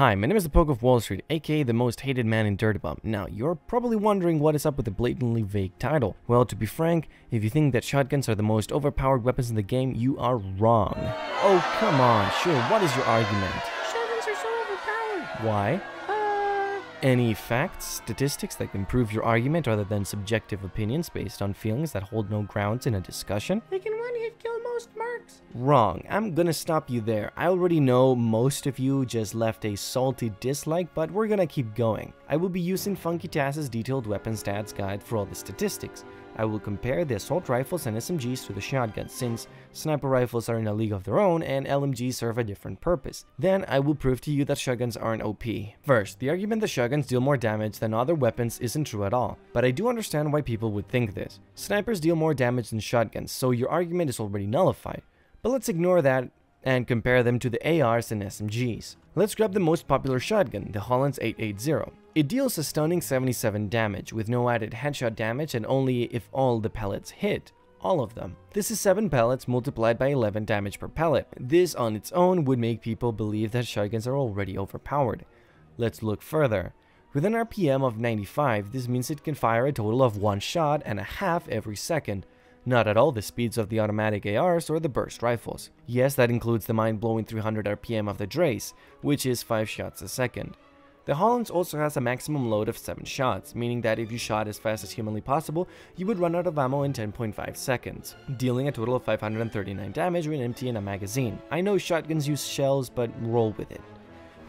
Hi, my name is the Poke of Wall Street, aka the most hated man in Dirtybomb. Now, you're probably wondering what is up with the blatantly vague title. Well, to be frank, if you think that shotguns are the most overpowered weapons in the game, you are wrong. Oh, come on, sure, what is your argument? Shotguns are so overpowered. Why? Any facts, statistics that can prove your argument other than subjective opinions based on feelings that hold no grounds in a discussion? They can one-hit kill most marks. Wrong. I'm gonna stop you there. I already know most of you just left a salty dislike, but we're gonna keep going. I will be using Funky Taz's detailed weapon stats guide for all the statistics. I will compare the assault rifles and SMGs to the shotguns, since sniper rifles are in a league of their own and LMGs serve a different purpose. Then I will prove to you that shotguns aren't OP. First, the argument that shotguns deal more damage than other weapons isn't true at all, but I do understand why people would think this. Snipers deal more damage than shotguns, so your argument is already nullified. But let's ignore that and compare them to the ARs and SMGs. Let's grab the most popular shotgun, the Holland's 880. It deals a stunning 77 damage, with no added headshot damage and only if all the pellets hit. All of them. This is 7 pellets multiplied by 11 damage per pellet. This on its own would make people believe that shotguns are already overpowered. Let's look further. With an RPM of 95, this means it can fire a total of 1 shot and a half every second. Not at all the speeds of the automatic ARs or the burst rifles. Yes, that includes the mind-blowing 300 RPM of the Drace, which is 5 shots a second. The Hollands also has a maximum load of 7 shots, meaning that if you shot as fast as humanly possible, you would run out of ammo in 10.5 seconds, dealing a total of 539 damage when emptying a magazine. I know shotguns use shells, but roll with it.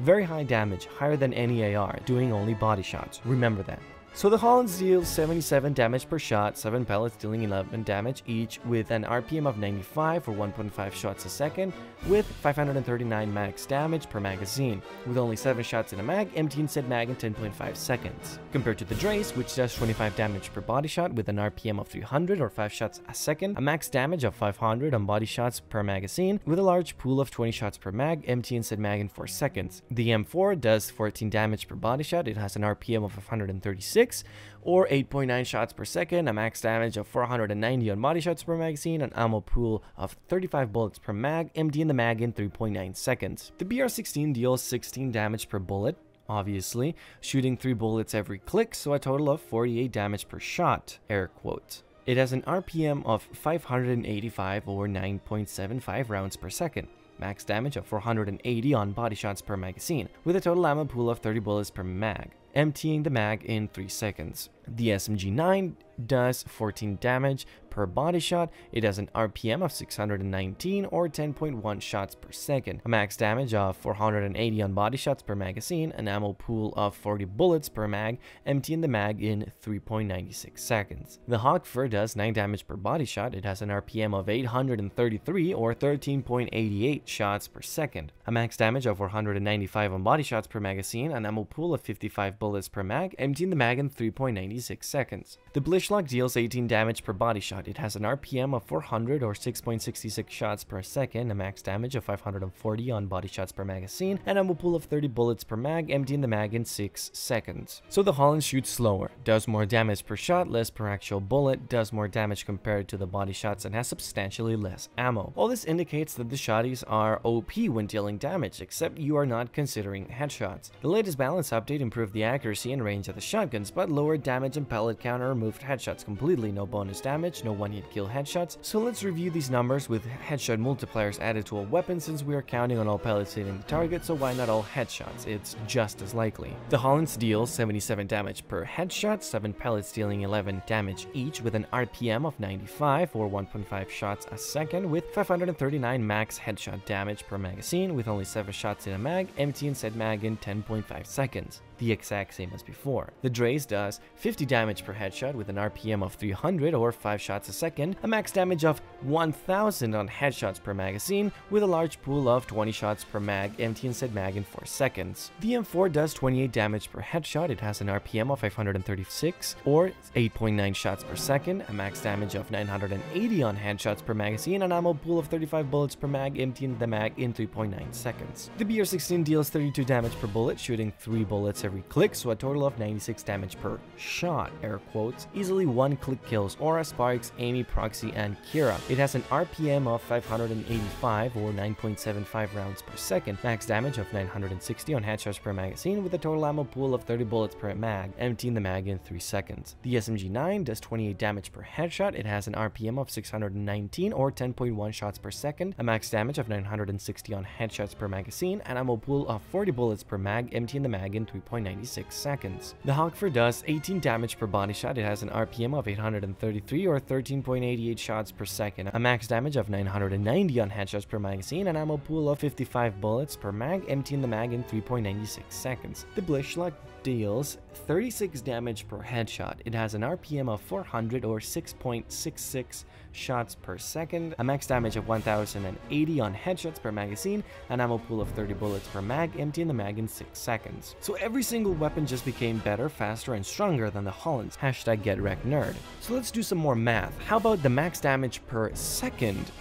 Very high damage, higher than any AR, doing only body shots, remember that. So the Hollands deals 77 damage per shot, 7 pellets dealing 11 damage each, with an RPM of 95 for 1.5 shots a second, with 539 max damage per magazine, with only 7 shots in a mag, emptying said mag in 10.5 seconds. Compared to the Drace, which does 25 damage per body shot with an RPM of 300 or 5 shots a second, a max damage of 500 on body shots per magazine, with a large pool of 20 shots per mag, emptying said mag in 4 seconds. The M4 does 14 damage per body shot, it has an RPM of 536, or 8.9 shots per second, a max damage of 490 on body shots per magazine, an ammo pool of 35 bullets per mag, emptying the mag in 3.9 seconds. The BR-16 deals 16 damage per bullet, obviously, shooting 3 bullets every click, so a total of 48 damage per shot, air quotes. It has an RPM of 585 or 9.75 rounds per second. Max damage of 480 on body shots per magazine, with a total ammo pool of 30 bullets per mag, emptying the mag in 3 seconds. The SMG-9 does 14 damage per body shot, it has an RPM of 619 or 10.1 shots per second, a max damage of 480 on body shots per magazine, an ammo pool of 40 bullets per mag, emptying the mag in 3.96 seconds. The Hawkfur does 9 damage per body shot, it has an RPM of 833 or 13.88 shots per second, a max damage of 495 on body shots per magazine, an ammo pool of 55 bullets per mag, emptying the mag in 3.96 seconds. The Blishlock deals 18 damage per body shot. It has an RPM of 400 or 6.66 shots per second, a max damage of 540 on body shots per magazine, and a ammo pool of 30 bullets per mag, emptying the mag in 6 seconds. So the Holland shoots slower, does more damage per shot, less per actual bullet, does more damage compared to the body shots, and has substantially less ammo. All this indicates that the shotties are OP when dealing damage, except you are not considering headshots. The latest balance update improved the accuracy and range of the shotguns, but lowered damage and pellet counter, removed headshots completely, no bonus damage, no one-hit kill headshots. So let's review these numbers with headshot multipliers added to all weapons, since we are counting on all pellets hitting the target, so why not all headshots? It's just as likely. The Hollands deals 77 damage per headshot, 7 pellets dealing 11 damage each, with an RPM of 95 or 1.5 shots a second, with 539 max headshot damage per magazine, with only 7 shots in a mag, emptying said mag in 10.5 seconds. The exact same as before. The Drace does 50 damage per headshot with an RPM of 300 or 5 shots a second, a max damage of 1000 on headshots per magazine, with a large pool of 20 shots per mag, emptying said mag in 4 seconds. The M4 does 28 damage per headshot, it has an RPM of 536 or 8.9 shots per second, a max damage of 980 on headshots per magazine, an ammo pool of 35 bullets per mag, emptying the mag in 3.9 seconds. The BR-16 deals 32 damage per bullet, shooting 3 bullets every every click, so a total of 96 damage per shot, air quotes. Easily one-click kills Aura, Sparx, Amy, Proxy, and Kira. It has an RPM of 585 or 9.75 rounds per second, max damage of 960 on headshots per magazine with a total ammo pool of 30 bullets per mag, emptying the mag in 3 seconds. The SMG9 does 28 damage per headshot. It has an RPM of 619 or 10.1 shots per second, a max damage of 960 on headshots per magazine, an ammo pool of 40 bullets per mag, emptying the mag in 3.96 seconds. The Hawkfur does 18 damage per body shot. It has an RPM of 833 or 13.88 shots per second, a max damage of 990 on headshots per magazine, an ammo pool of 55 bullets per mag, emptying the mag in 3.96 seconds. The Blisslock deals 36 damage per headshot. It has an RPM of 400 or 6.66 shots per second, a max damage of 1080 on headshots per magazine, an ammo pool of 30 bullets per mag, emptying the mag in 6 seconds. So every single weapon just became better, faster, and stronger than the Holland's. #GetWreckNerd. So let's do some more math. How about the max damage per second?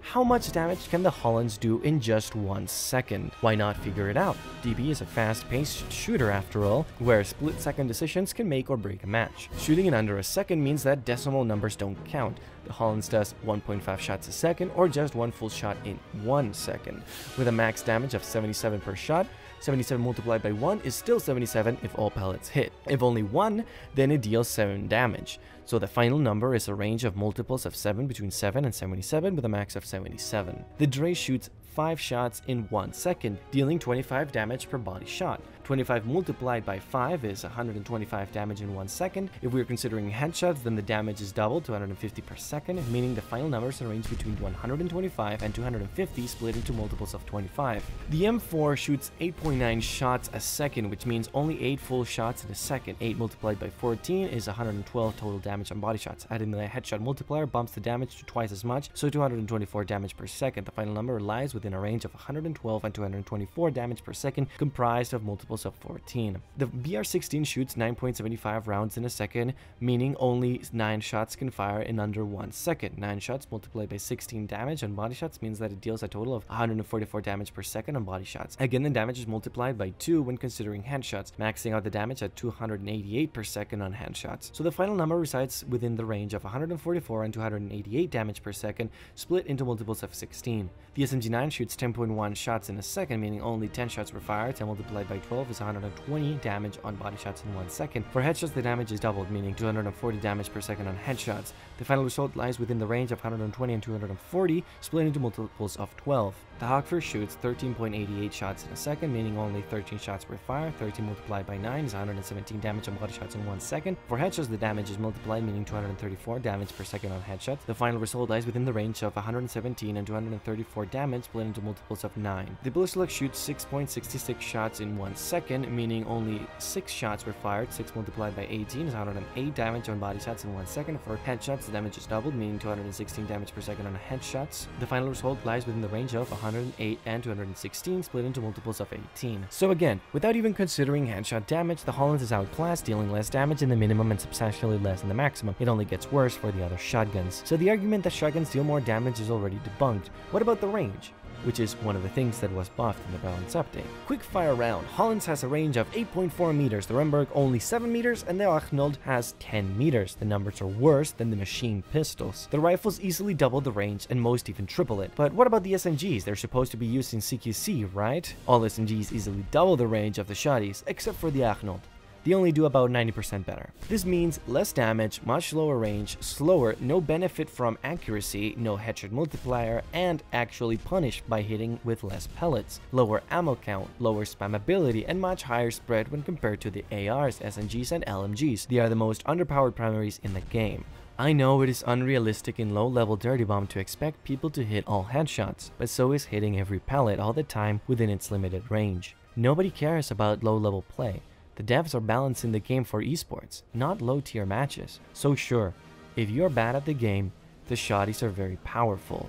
How much damage can the Holland's do in just 1 second? Why not figure it out? DB is a fast-paced shooter after all, where split-second decisions can make or break a match. Shooting in under a second means that decimal numbers don't count. The Holland's does 1.5 shots a second or just 1 full shot in 1 second. With a max damage of 77 per shot, 77 multiplied by 1 is still 77 if all pellets hit. If only 1, then it deals 7 damage. So the final number is a range of multiples of 7 between 7 and 77 with a max of 77. The Dre shoots 5 shots in 1 second, dealing 25 damage per body shot. 25 multiplied by 5 is 125 damage in 1 second. If we're considering headshots, then the damage is doubled to 150 per second, meaning the final numbers range between 125 and 250, split into multiples of 25. The M4 shoots 8.9 shots a second, which means only 8 full shots in a second. 8 multiplied by 14 is 112 total damage on body shots. Adding the headshot multiplier bumps the damage to twice as much, so 224 damage per second. The final number lies within a range of 112 and 224 damage per second, comprised of multiples of 14. The BR-16 shoots 9.75 rounds in a second, meaning only 9 shots can fire in under 1 second. 9 shots multiplied by 16 damage on body shots means that it deals a total of 144 damage per second on body shots. Again, the damage is multiplied by 2 when considering headshots, maxing out the damage at 288 per second on headshots. So the final number resides within the range of 144 and 288 damage per second, split into multiples of 16. The SMG9 shoots 10.1 shots in a second, meaning only 10 shots were fired. 10 multiplied by 12 is 120 damage on body shots in 1 second. For headshots, the damage is doubled, meaning 240 damage per second on headshots. The final result lies within the range of 120 and 240, split into multiples of 12. The Hawkfur shoots 13.88 shots in a second, meaning only 13 shots were fired. 13 multiplied by 9 is 117 damage on body shots in 1 second. For headshots, the damage is multiplied, meaning 234 damage per second on headshots. The final result lies within the range of 117 and 234 damage, split into multiples of 9. The Blisslock shoots 6.66 shots in 1 second, meaning only 6 shots were fired. 6 multiplied by 18 is 108 damage on body shots in 1 second. For headshots, the damage is doubled, meaning 216 damage per second on headshots. The final result lies within the range of 108 and 216, split into multiples of 18. So again, without even considering headshot damage, the Holland's is outclassed, dealing less damage in the minimum and substantially less in the maximum. It only gets worse for the other shotguns. So the argument that shotguns deal more damage is already debunked. What about the range? Which is one of the things that was buffed in the balance update. Quick fire round. Holland's has a range of 8.4 meters, the Remberg only 7 meters, and the Arnold has 10 meters. The numbers are worse than the machine pistols. The rifles easily double the range, and most even triple it. But what about the SMGs? They're supposed to be used in CQC, right? All SMGs easily double the range of the shotties, except for the Arnold. They only do about 90% better. This means less damage, much lower range, slower, no benefit from accuracy, no headshot multiplier, and actually punished by hitting with less pellets, lower ammo count, lower spammability, and much higher spread when compared to the ARs, SMGs, and LMGs. They are the most underpowered primaries in the game. I know it is unrealistic in low-level Dirty Bomb to expect people to hit all headshots, but so is hitting every pellet all the time within its limited range. Nobody cares about low-level play. The devs are balancing the game for esports, not low-tier matches. So sure, if you're bad at the game, the shotties are very powerful.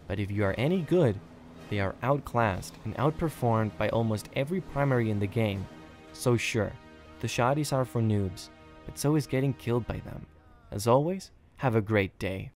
But if you are any good, they are outclassed and outperformed by almost every primary in the game. So sure, the shotties are for noobs, but so is getting killed by them. As always, have a great day.